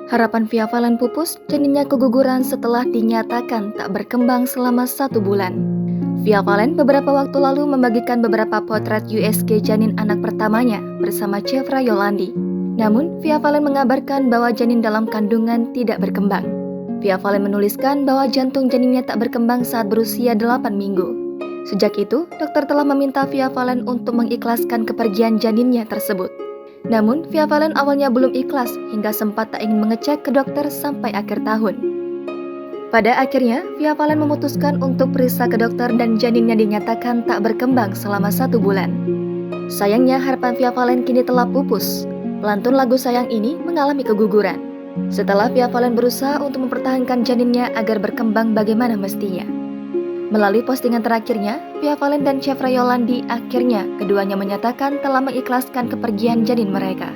Harapan Via Valen pupus, janinnya keguguran setelah dinyatakan tak berkembang selama 1 bulan. Via Valen beberapa waktu lalu membagikan beberapa potret USG janin anak pertamanya bersama Chevra Yolandi. Namun, Via Valen mengabarkan bahwa janin dalam kandungan tidak berkembang. Via Valen menuliskan bahwa jantung janinnya tak berkembang saat berusia 8 minggu. Sejak itu, dokter telah meminta Via Valen untuk mengikhlaskan kepergian janinnya tersebut. Namun, Via Valen awalnya belum ikhlas hingga sempat tak ingin mengecek ke dokter sampai akhir tahun. Pada akhirnya, Via Valen memutuskan untuk periksa ke dokter dan janinnya dinyatakan tak berkembang selama 1 bulan. Sayangnya, harapan Via Valen kini telah pupus. Pelantun lagu sayang ini mengalami keguguran. Setelah Via Valen berusaha untuk mempertahankan janinnya agar berkembang bagaimana mestinya. Melalui postingan terakhirnya, Via Valen dan Chevra Yolandi akhirnya keduanya menyatakan telah mengikhlaskan kepergian janin mereka.